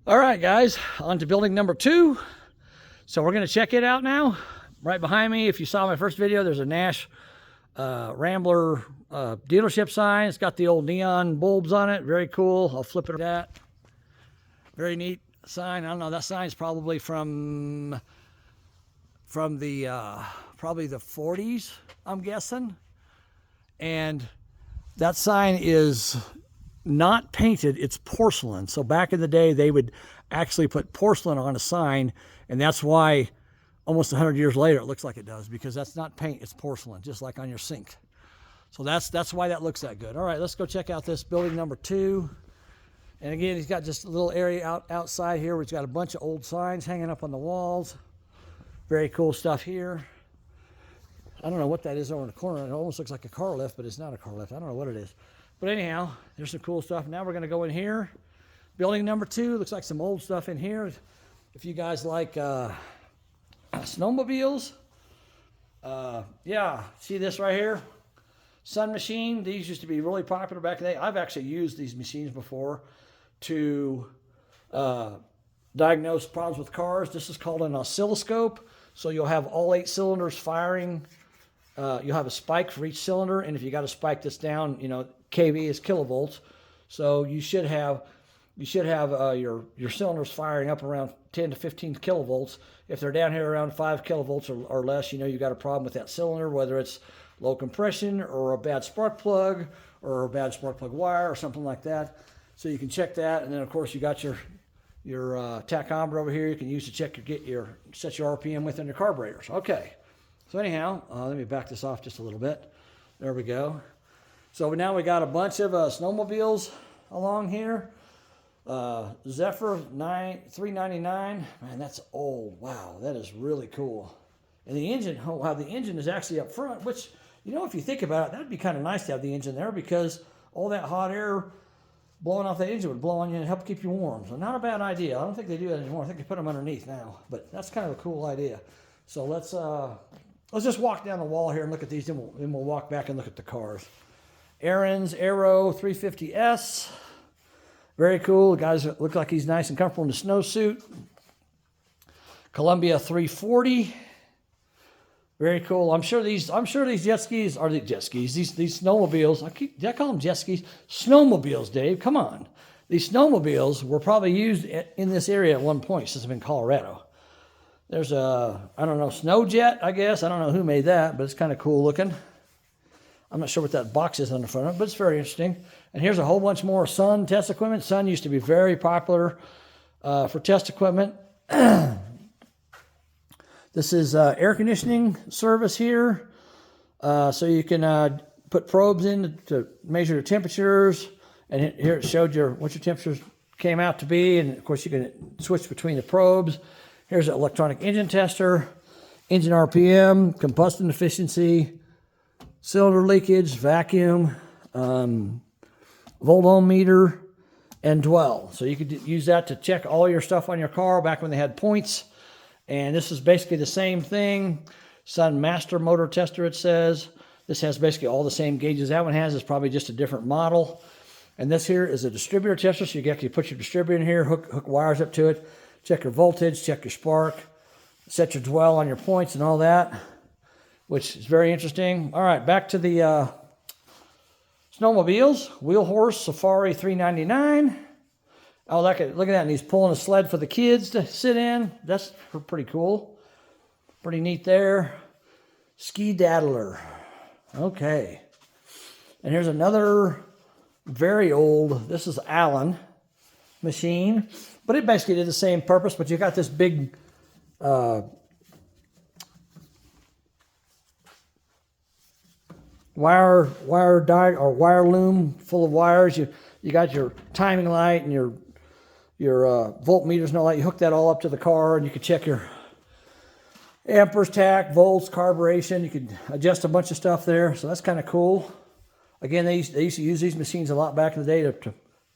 All right, guys, on to building number 2. So we're going to check it out now. Right behind me, if you saw my first video, there's a Nash Rambler dealership sign. It's got the old neon bulbs on it. Very cool. I'll flip it at that. Very neat sign. I don't know, that sign's probably from the probably the 40s, I'm guessing. And that sign is not painted, it's porcelain. So back in the day, they would actually put porcelain on a sign, and that's why almost 100 years later it looks like it does, because that's not paint, it's porcelain, just like on your sink. So that's why that looks that good. All right, let's go check out this building number 2. And again, he's got just a little area outside here where he's got a bunch of old signs hanging up on the walls. Very cool stuff here. I don't know what that is over in the corner. It almost looks like a car lift, but it's not a car lift. I don't know what it is. But anyhow, there's some cool stuff. Now we're going to go in here. Building number 2. Looks like some old stuff in here. If you guys like snowmobiles, yeah, see this right here? Sun machine. These used to be really popular back in the day. I've actually used these machines before to diagnose problems with cars. This is called an oscilloscope. So you'll have all 8 cylinders firing. You'll have a spike for each cylinder, and if you got a spike that's down, you know, kV is kilovolts. So you should have your cylinders firing up around 10 to 15 kilovolts. If they're down here around 5 kilovolts or less, you know you got a problem with that cylinder, whether it's low compression or a bad spark plug or a bad spark plug wire or something like that. So you can check that, and then of course you got your tachometer over here. You can use to check set your RPM within your carburetors. Okay. So anyhow, let me back this off just a little bit. There we go. So now we got a bunch of snowmobiles along here. Zephyr 399. Man, that's old. Wow, that is really cool. And the engine, oh wow, the engine is actually up front, which, you know, if you think about it, that'd be kind of nice to have the engine there, because all that hot air blowing off the engine would blow on you and help keep you warm. So not a bad idea. I don't think they do that anymore. I think they put them underneath now, but that's kind of a cool idea. So let's just walk down the wall here and look at these, then we'll walk back and look at the cars. Aaron's Aero 350S. Very cool. The guys look like he's nice and comfortable in the snowsuit. Columbia 340. Very cool. I'm sure these jet skis are these snowmobiles. Did I call them jet skis? Snowmobiles, Dave. Come on. These snowmobiles were probably used in this area at one point since I'm in Colorado. There's a, I don't know, snow jet, I guess. I don't know who made that, but it's kind of cool looking. I'm not sure what that box is on the front of it, but it's very interesting. And here's a whole bunch more Sun test equipment. Sun used to be very popular for test equipment. This is air conditioning service here. So you can put probes in to measure your temperatures. And here it showed what your temperatures came out to be. And of course you can switch between the probes. Here's an electronic engine tester, engine RPM, combustion efficiency, cylinder leakage, vacuum, volt ohm meter, and dwell. So you could use that to check all your stuff on your car back when they had points. And this is basically the same thing. Sun Master Motor Tester, it says. This has basically all the same gauges that one has. It's probably just a different model. And this here is a distributor tester. So you actually put your distributor in here, hook wires up to it, check your voltage, check your spark, set your dwell on your points and all that, which is very interesting. All right, back to the snowmobiles. Wheel Horse Safari 399. Oh, look at that. And he's pulling a sled for the kids to sit in. That's pretty cool. Pretty neat there. Ski Daddler. Okay. And here's another very old, this is Allen machine. But it basically did the same purpose, but you got this big wire loom full of wires. You got your timing light and your voltmeters and all that. You hook that all up to the car, and you can check your amperes, tach, volts, carburation. You can adjust a bunch of stuff there, so that's kind of cool. Again, they used to use these machines a lot back in the day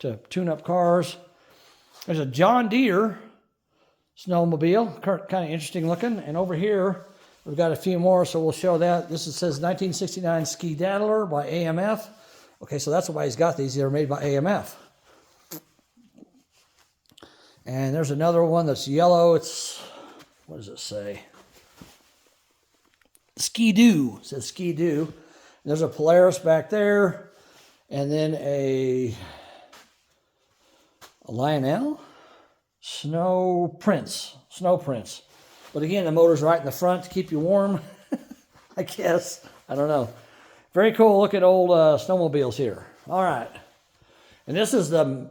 to tune up cars. There's a John Deere snowmobile, kind of interesting looking. And over here, we've got a few more, so we'll show that. This says 1969 Ski Daddler by AMF. Okay, so that's why he's got these. They're made by AMF. And there's another one that's yellow. It's, what does it say? Ski-Doo. It says Ski-Doo. There's a Polaris back there. And then a Lionel? Snow Prince. But again, the motor's right in the front to keep you warm. I guess. I don't know. Very cool looking old snowmobiles here. All right. And this is the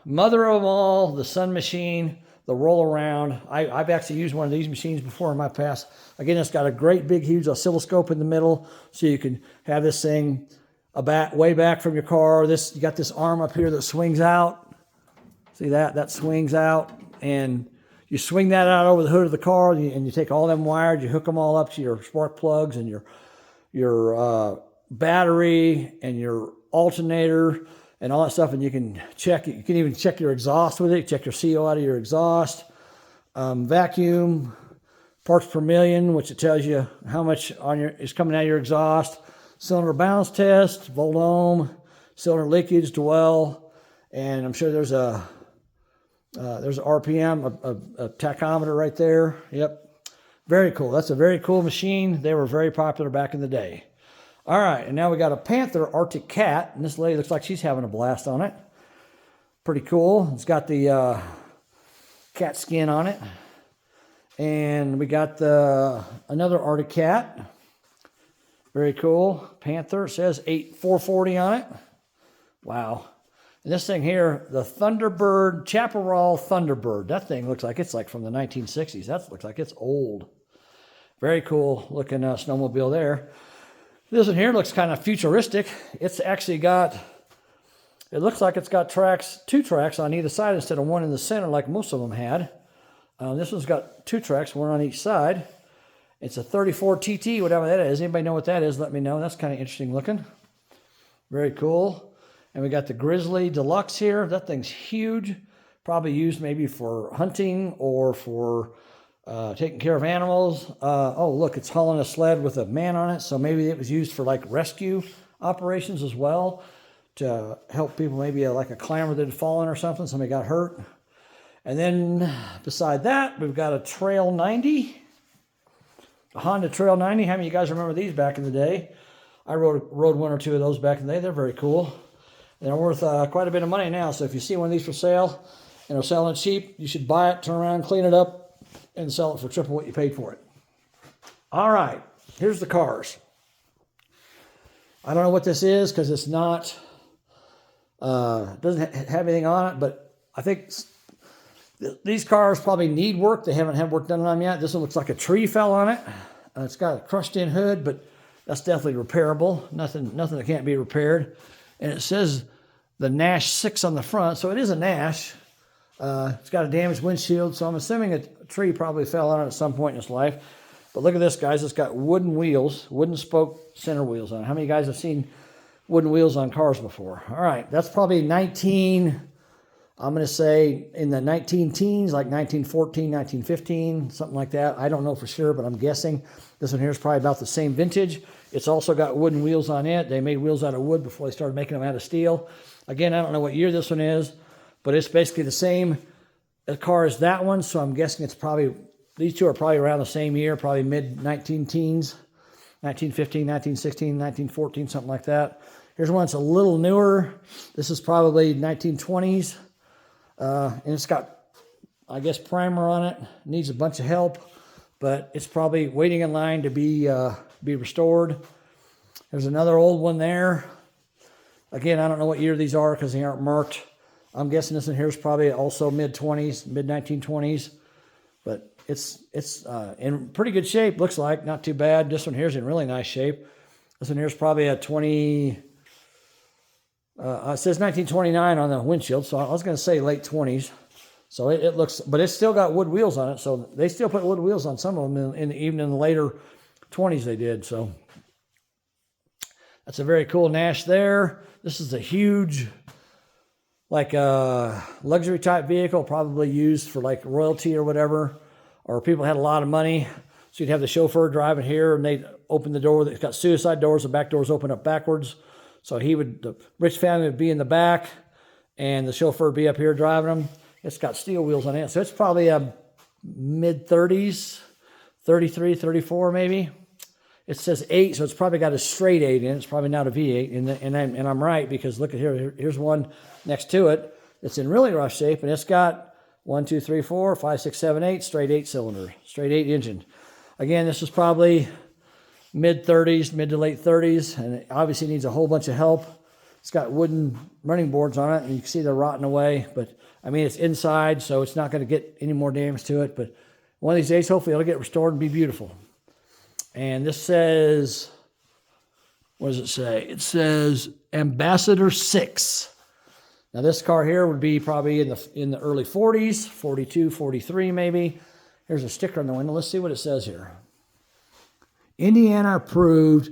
mother of them all, the Sun Machine, the roll around. I've actually used one of these machines before in my past. Again, it's got a great big huge oscilloscope in the middle, so you can have this thing way back from your car. You got this arm up here that swings out. See that? That swings out, and you swing that out over the hood of the car, and you take all them wires, you hook them all up to your spark plugs and your battery and your alternator and all that stuff, and you can check it. You can even check your exhaust with it. Check your CO out of your exhaust. Vacuum, parts per million, which it tells you how much is coming out of your exhaust. Cylinder balance test, volt ohm, cylinder leakage, dwell, and I'm sure there's an RPM, a tachometer right there. Yep, very cool. That's a very cool machine. They were very popular back in the day. All right, and now we got a Panther Arctic Cat, and this lady looks like she's having a blast on it. Pretty cool. It's got the cat skin on it. And we got another Arctic Cat. Very cool. Panther, says 440 on it. Wow. And this thing here, the Thunderbird, Chaparral Thunderbird. That thing looks like it's like from the 1960s. That looks like it's old. Very cool looking snowmobile there. This one here looks kind of futuristic. It's actually got, it looks like it's got two tracks on either side instead of one in the center like most of them had. This one's got two tracks, one on each side. It's a 34 TT, whatever that is. Anybody know what that is? Let me know. That's kind of interesting looking. Very cool. And we got the Grizzly Deluxe here. That thing's huge. Probably used maybe for hunting or for taking care of animals. Oh, look, it's hauling a sled with a man on it. So maybe it was used for like rescue operations as well to help people, maybe like a climber that had fallen or something. Somebody got hurt. And then beside that, we've got a Trail 90. A Honda Trail 90. How many of you guys remember these back in the day? I rode one or two of those back in the day. They're very cool. They're worth quite a bit of money now. So if you see one of these for sale and they're selling it cheap, you should buy it, turn around, clean it up, and sell it for triple what you paid for it. All right, here's the cars. I don't know what this is because it's not, doesn't have anything on it, but I think these cars probably need work. They haven't had work done on them yet. This one looks like a tree fell on it. It's got a crushed in hood, but that's definitely repairable. Nothing that can't be repaired. And it says the Nash 6 on the front, so it is a Nash. It's got a damaged windshield, so I'm assuming a tree probably fell on it at some point in its life. But look at this, guys. It's got wooden wheels, wooden spoke center wheels on it. How many guys have seen wooden wheels on cars before? All right, that's probably I'm going to say in the 19 teens, like 1914, 1915, something like that. I don't know for sure, but I'm guessing. This one here is probably about the same vintage. It's also got wooden wheels on it. They made wheels out of wood before they started making them out of steel. Again, I don't know what year this one is, but it's basically the same car as that one, so I'm guessing it's probably, these two are probably around the same year, probably mid-19 teens, 1915, 1916, 1914, something like that. Here's one that's a little newer. This is probably 1920s. And it's got, I guess, primer on it. Needs a bunch of help, but it's probably waiting in line to be restored. There's another old one there. Again, I don't know what year these are because they aren't marked. I'm guessing this one here is probably also mid-20s, mid-1920s, but it's in pretty good shape, looks like. Not too bad. This one here is in really nice shape. This one here is probably a 20... it says 1929 on the windshield, so I was going to say late 20s. So it looks, but it's still got wood wheels on it. So they still put wood wheels on some of them, even in the later 20s they did. So that's a very cool Nash there. This is a huge, like luxury type vehicle, probably used for like royalty or whatever, or people had a lot of money. So you'd have the chauffeur driving here, and they'd open the door. It's got suicide doors. The back doors open up backwards. So the rich family would be in the back, and the chauffeur would be up here driving them. It's got steel wheels on it. So it's probably a mid-30s, 33, 34 maybe. It says 8, so it's probably got a straight 8 in it. It's probably not a V8. And I'm right, because look at here. Here's one next to it. It's in really rough shape, and it's got 1, 2, 3, 4, 5, 6, 7, 8, straight 8 cylinder, straight 8 engine. Again, this is probably mid-30s, mid to late 30s, and it obviously needs a whole bunch of help. It's got wooden running boards on it, and you can see they're rotting away. But, I mean, it's inside, so it's not going to get any more damage to it. But one of these days, hopefully, it'll get restored and be beautiful. And this says, what does it say? It says Ambassador 6. Now, this car here would be probably in the early 40s, 42, 43 maybe. Here's a sticker on the window. Let's see what it says here. Indiana approved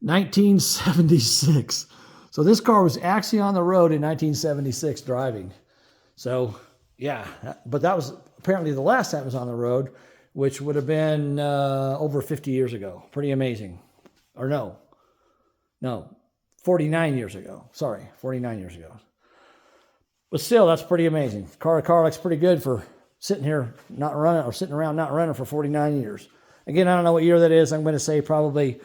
1976. So this car was actually on the road in 1976 driving. So, yeah. But that was apparently the last time it was on the road, which would have been over 50 years ago. Pretty amazing. Or no, 49 years ago. Sorry, 49 years ago. But still, that's pretty amazing. Car looks pretty good for sitting here not running, or sitting around not running for 49 years. Again, I don't know what year that is. I'm going to say probably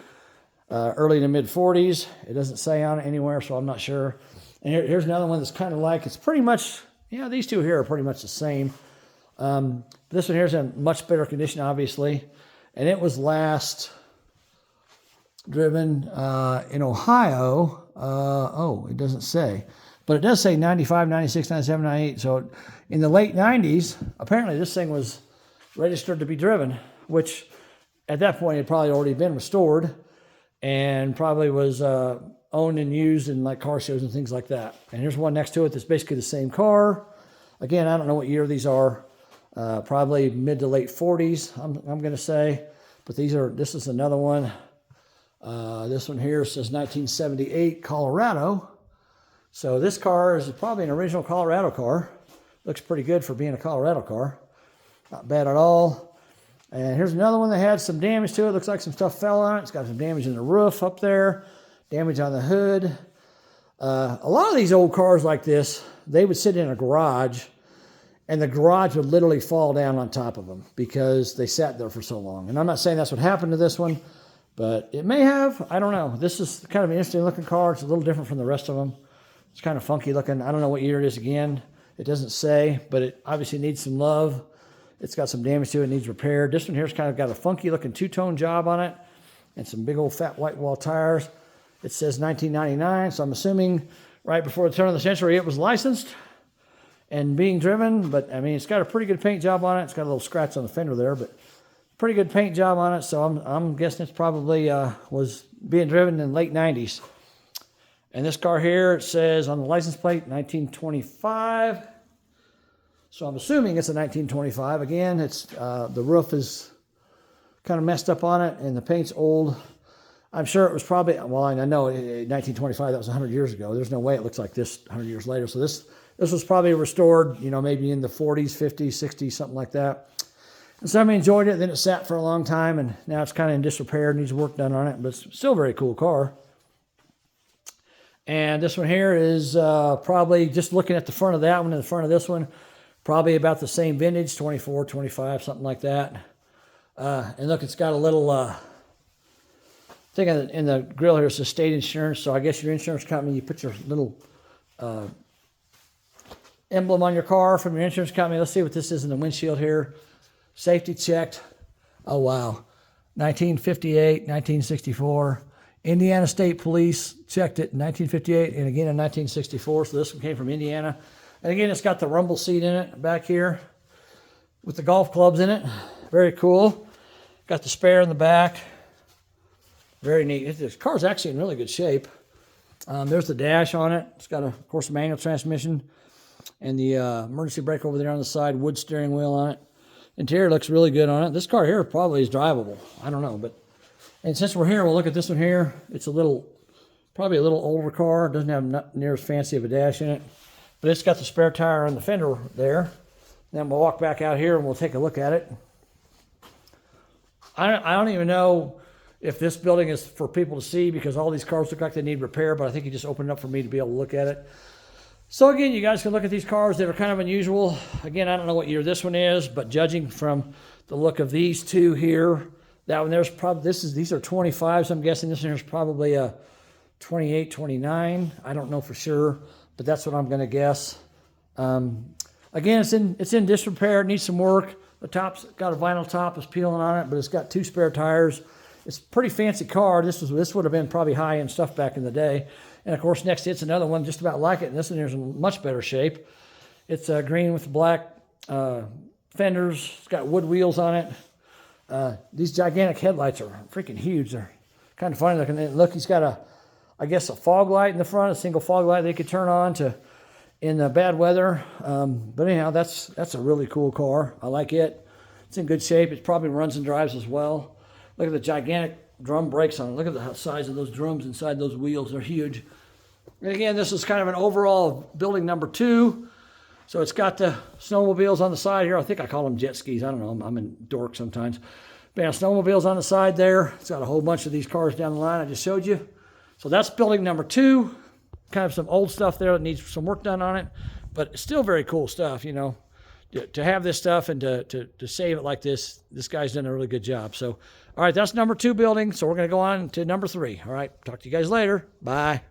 early to mid 40s. It doesn't say on it anywhere, so I'm not sure. And here's another one that's kind of like, it's pretty much, yeah, these two here are pretty much the same. This one here is in much better condition, obviously. And it was last driven in Ohio. It doesn't say. But it does say 95, 96, 97, 98. So in the late 90s, apparently this thing was registered to be driven, which at that point had probably already been restored and probably was owned and used in like car shows and things like that. And here's one next to it that's basically the same car. Again, I don't know what year these are. Probably mid to late 40s, I'm going to say. But this is another one. This one here says 1978 Colorado. So this car is probably an original Colorado car. Looks pretty good for being a Colorado car. Not bad at all. And here's another one that had some damage to it. Looks like some stuff fell on it. It's got some damage in the roof up there. Damage on the hood. A lot of these old cars like this, they would sit in a garage, and the garage would literally fall down on top of them because they sat there for so long. And I'm not saying that's what happened to this one, but it may have. I don't know. This is kind of an interesting looking car. It's a little different from the rest of them. It's kind of funky looking. I don't know what year it is again. It doesn't say, but it obviously needs some love. It's got some damage to it. It needs repaired. This one here's kind of got a funky looking two-tone job on it and some big old fat white wall tires. It says 1999, so I'm assuming right before the turn of the century it was licensed and being driven. But, I mean, it's got a pretty good paint job on it. It's got a little scratch on the fender there, but pretty good paint job on it. So I'm guessing it's probably was being driven in the late 90s. And this car here, it says on the license plate, 1925. So I'm assuming it's a 1925. Again, it's the roof is kind of messed up on it, and the paint's old. I'm sure it was probably, well, I know 1925, that was 100 years ago. There's no way it looks like this 100 years later. So this was probably restored, maybe in the 40s, 50s, 60s, something like that. And somebody enjoyed it, then it sat for a long time, and now it's kind of in disrepair, needs work done on it, but it's still a very cool car. And this one here is probably, just looking at the front of that one and the front of this one, probably about the same vintage, 24, 25, something like that. And look, it's got a little thing in the grill here. It says state insurance. So I guess your insurance company, you put your little emblem on your car from your insurance company. Let's see what this is in the windshield here. Safety checked. Oh, wow. 1958, 1964. Indiana State Police checked it in 1958 and again in 1964. So this one came from Indiana. And again, it's got the rumble seat in it back here with the golf clubs in it. Very cool. Got the spare in the back. Very neat. This car's actually in really good shape. There's the dash on it. It's got, of course, a manual transmission and the emergency brake over there on the side, wood steering wheel on it. Interior looks really good on it. This car here probably is drivable. I don't know, but and since we're here, we'll look at this one here. It's probably a little older car. It doesn't have near as fancy of a dash in it, but it's got the spare tire on the fender there. Then we'll walk back out here and we'll take a look at it. I don't even know if this building is for people to see because all these cars look like they need repair, but I think he just opened it up for me to be able to look at it. So again, you guys can look at these cars that are kind of unusual. Again, I don't know what year this one is, but judging from the look of these two here, that one there's probably, these are 25s. I'm guessing this one is probably a 28, 29. I don't know for sure, but that's what I'm going to guess. Again, it's in disrepair. It needs some work. The top's got a vinyl top, it's peeling on it, but it's got 2 spare tires. It's a pretty fancy car. This would have been probably high-end stuff back in the day. And of course, next to it's another one just about like it, and this one is in much better shape. It's green with black fenders. It's got wood wheels on it. These gigantic headlights are freaking huge. They're kind of funny looking. Look, he's got I guess a fog light in the front, a single fog light they could turn on in the bad weather. But anyhow, that's a really cool car. I like it. It's in good shape. It probably runs and drives as well. Look at the gigantic drum brakes on it. Look at the size of those drums inside those wheels. They're huge. And again, this is kind of an overall of building number 2. So it's got the snowmobiles on the side here. I think I call them jet skis. I don't know. I'm in dork sometimes. But yeah, snowmobiles on the side there. It's got a whole bunch of these cars down the line I just showed you. So that's building number 2. Kind of some old stuff there that needs some work done on it. But it's still very cool stuff, you know. To have this stuff and to save it like this guy's done a really good job. So, all right, that's number 2 building. So we're going to go on to number 3. All right, talk to you guys later. Bye.